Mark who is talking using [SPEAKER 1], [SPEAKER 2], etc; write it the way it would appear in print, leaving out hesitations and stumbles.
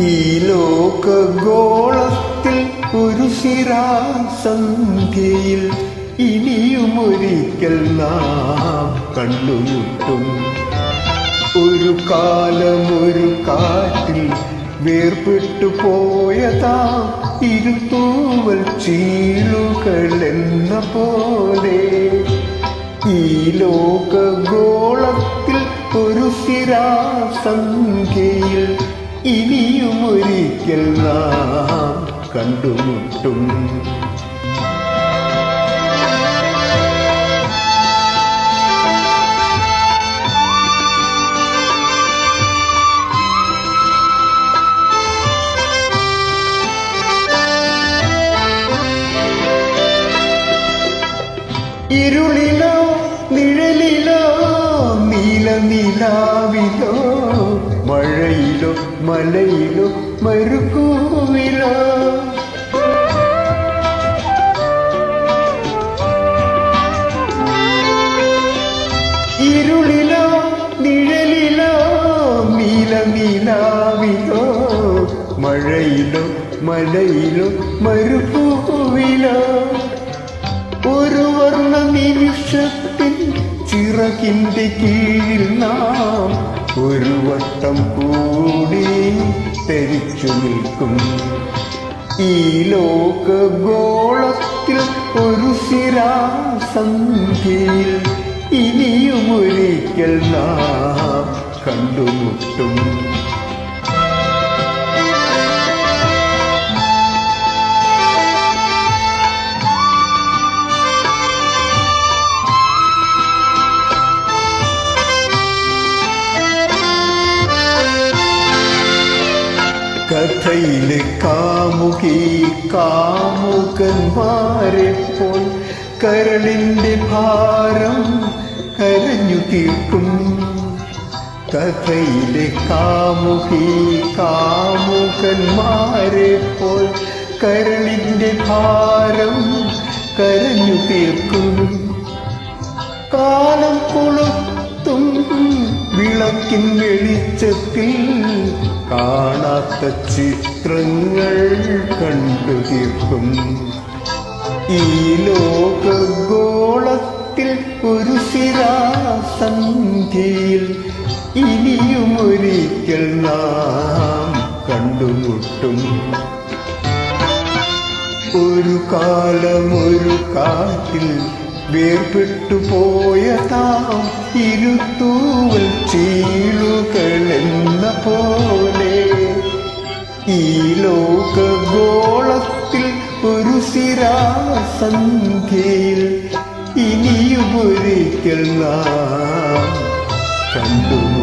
[SPEAKER 1] ഈ ലോകഗോളത്തിൽ ഒരു ശിരാസന്ധ്യയിൽ ഇനിയുമൊരിക്കൽ നാം കണ്ടുമുട്ടും. ഒരു കാലം ഒരു കാറ്റിൽ വേർപെട്ടു പോയതാ ഇരുത്തൂവൽ ചീളുകളെന്ന പോലെ. ഈ ലോകഗോളത്തിൽ ഒരു സ്ഥിരാസംഖ്യയിൽ ഇനിയുമൊരിക്കൽ നാം കണ്ടുമുട്ടും. ഇരുളിലോ നിഴലിലോ നീലനിലാവിലോ മഴയിലോ മലയിലോ മരുഭൂവിലോ ഇരുളിലോ നിഴലിലോ നീലനിലാവിലോ മഴയിലോ മലയിലോ മരുഭൂവിലോ ഒരു വർണ്ണ നിമിഷത്തിൻ ചിറകിന്റെ കീഴിൽ നാം ഒരു വട്ടം കൂടി തെരിച്ചു നിൽക്കും. ഈ ലോകഗോളത്തിൽ ഒരു ശിരാസന്ധ്യയിൽ ഇനിയുമൊരിക്കൽ നാം കണ്ടുമുട്ടും. കഥയിലെ കാമുകി കാമുകന്മാരെപ്പോൾ കരളിന്റെ ഭാരം കരഞ്ഞു തീർക്കും. കഥയിലെ കാമുകി കാമുകന്മാരെപ്പോൾ കരളിന്റെ ഭാരം കരഞ്ഞു തീർക്കും. കാലം കൊളുത്തും വിളക്കിൻ വെളിച്ചത്തിൽ കാണാത്ത ചിത്രങ്ങൾ കണ്ടു തീർക്കും. ഈ ലോകഗോളത്തിൽ ഒരു ശിരാസന്ധ്യയിൽ ഇനിയുമൊരിക്കൽ നാം കണ്ടുമുട്ടും. ഒരു കാലം ഒരു കാറ്റിൽ വേർപെട്ടു പോയതാം ഇരുത്തൂവൽ ചീളുകളെന്ന പോലെ. ഈ ലോകഗോളത്തിൽ ഒരു ശിരാസന്ധ്യയിൽ ഇനിയുമൊരിക്കൽ നാം കണ്ടുമുട്ടും.